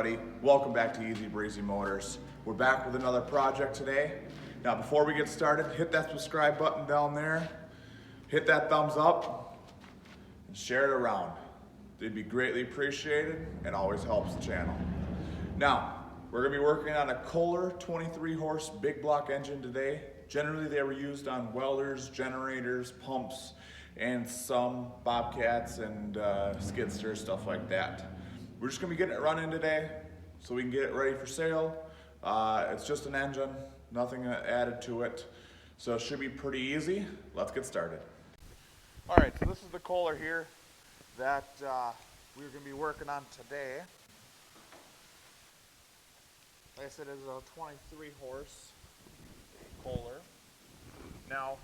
everybody, welcome back to Easy Breezy Motors. We're back with another project today. Now before we get started, hit that subscribe button down there, hit that thumbs up, and share it around. They'd be greatly appreciated and always helps the channel. Now, we're gonna be working on a Kohler 23 horse big block engine today. Generally they were used on welders, generators, pumps, and some bobcats and skidsters, stuff like that. We're just gonna be getting it running today so we can get it ready for sale. It's just an engine, nothing added to it. So it should be pretty easy. Let's get started. All right, so this is the Kohler here that we're gonna be working on today. Like I said, it's a 23 horse Kohler. Now,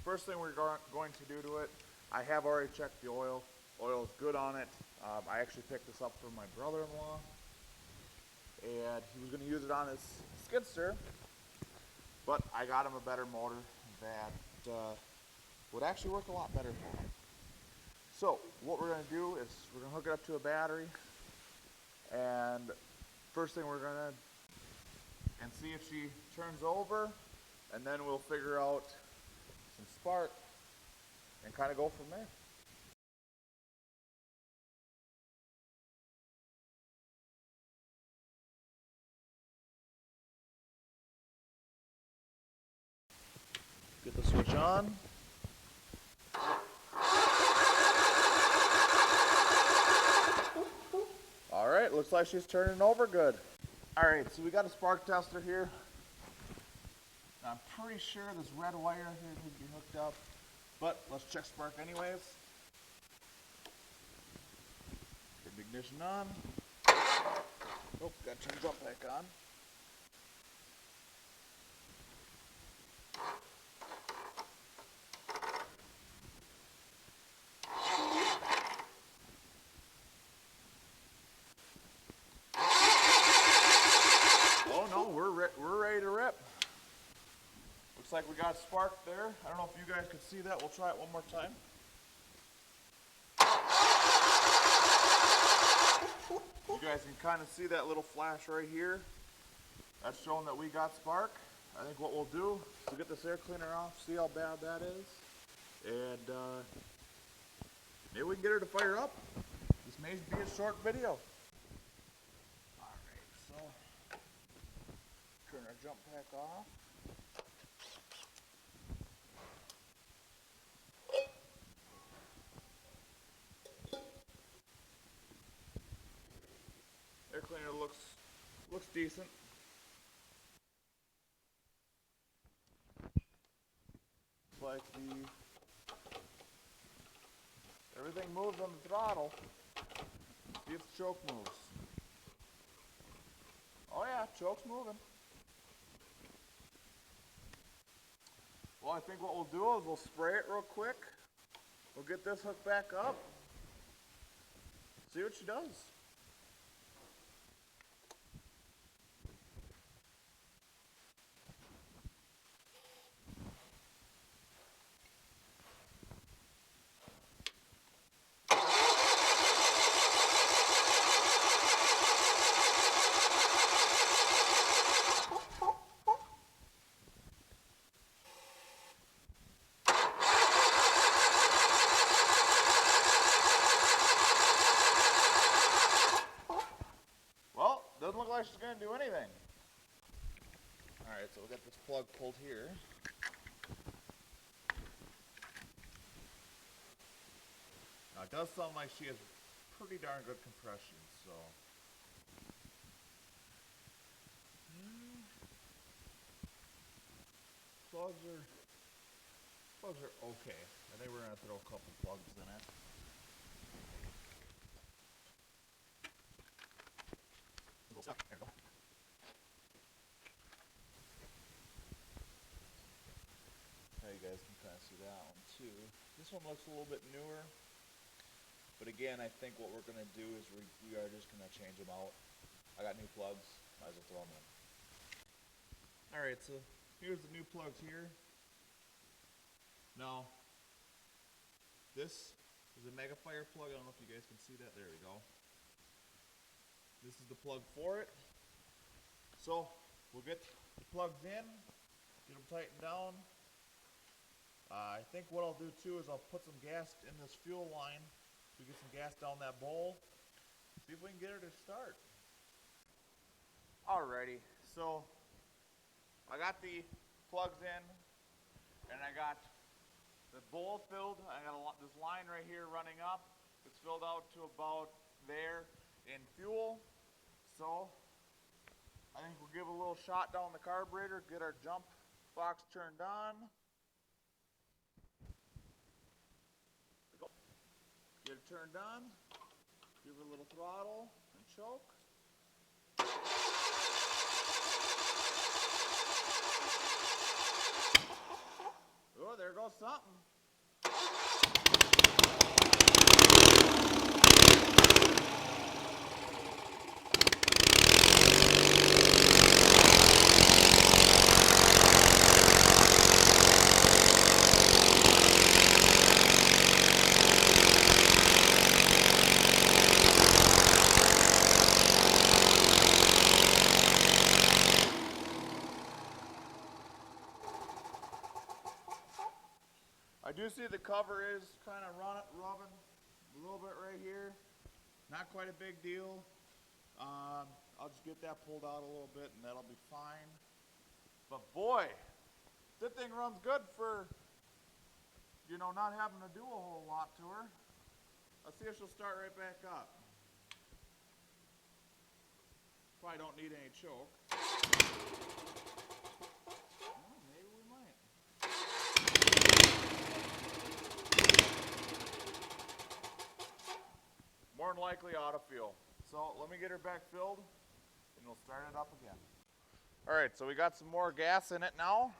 first thing we're going to do to it, I have already checked the oil. Oil is good on it. I actually picked this up from my brother-in-law, and he was going to use it on his skidster, but I got him a better motor that would actually work a lot better for him. So what we're going to do is we're going to hook it up to a battery, and first thing we're going to see if she turns over, and then we'll figure out some spark and kind of go from there. Get the switch on. All right, looks like she's turning over good. All right, so we got a spark tester here. Now, I'm pretty sure this red wire here needs to be hooked up, but let's check spark anyways. Get the ignition on. Oh, got to turn the jump back on. Oh no, we're ready to rip. Looks like we got spark there. I don't know if you guys could see that. We'll try it one more time. You guys can kind of see that little flash right here. That's showing that we got spark. I think what we'll do is we'll get this air cleaner off, see how bad that is, and maybe we can get her to fire up. This may be a short video. Alright, so turn our jump pack off. Air cleaner looks decent. Looks like everything moves on the throttle. See if the choke moves. Oh yeah, choke's moving. Well, I think what we'll do is we'll spray it real quick. We'll get this hooked back up. See what she does. Doesn't look like she's going to do anything. Alright, so we'll get this plug pulled here. Now it does sound like she has pretty darn good compression, so. Plugs are okay. I think we're going to throw a couple plugs in it. There we go. Now you guys can kind of see that one too. This one looks a little bit newer, but again, I think what we're going to do is we are just going to change them out. I got new plugs, might as well throw them in. Alright, so here's the new plugs here. Now, this is a Mega Fire plug. I don't know if you guys can see that. There we go. This is the plug for it. So we'll get the plugs in, get them tightened down. I think what I'll do too is I'll put some gas in this fuel line to get some gas down that bowl. See if we can get her to start. Alrighty, so I got the plugs in and I got the bowl filled. I got this line right here running up. It's filled out to about there in fuel. So I think we'll give a little shot down the carburetor, get our jump box turned on. Get it turned on, give her a little throttle and choke. Oh, there goes something. I do see the cover is kind of rubbing a little bit right here. Not quite a big deal. I'll just get that pulled out a little bit and that'll be fine. But boy, that thing runs good for, you know, not having to do a whole lot to her. Let's see if she'll start right back up. Probably don't need any choke. Well, maybe we might. More than likely auto fuel. So let me get her back filled and we'll start it up again. Alright, so we got some more gas in it now.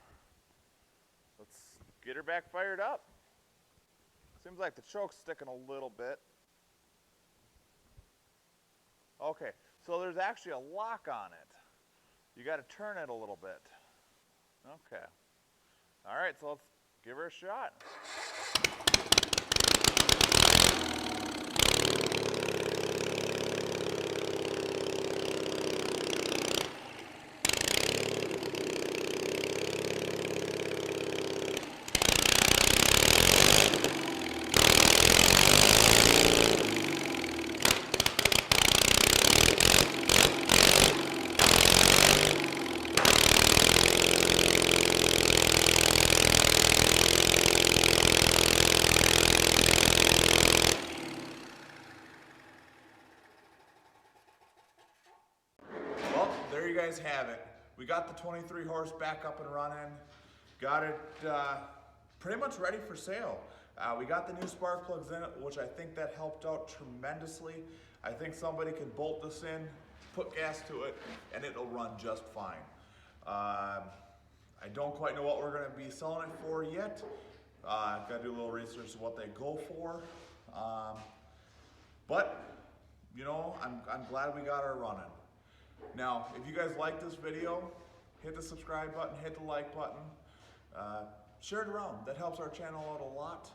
Let's get her back fired up. Seems like the choke's sticking a little bit. Okay, so there's actually a lock on it. You got to turn it a little bit. Okay. Alright, so let's give her a shot. There you guys have it. We got the 23 horse back up and running. Got it pretty much ready for sale. We got the new spark plugs in it, which I think that helped out tremendously. I think somebody can bolt this in, put gas to it, and it'll run just fine. I don't quite know what we're gonna be selling it for yet. I've got to do a little research of what they go for. But, you know, I'm glad we got her running. Now, if you guys like this video, hit the subscribe button, hit the like button, share it around. That helps our channel out a lot.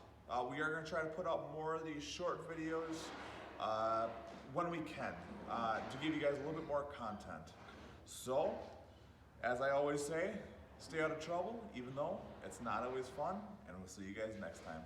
We are going to try to put out more of these short videos when we can to give you guys a little bit more content. So, as I always say, stay out of trouble, even though it's not always fun, and we'll see you guys next time.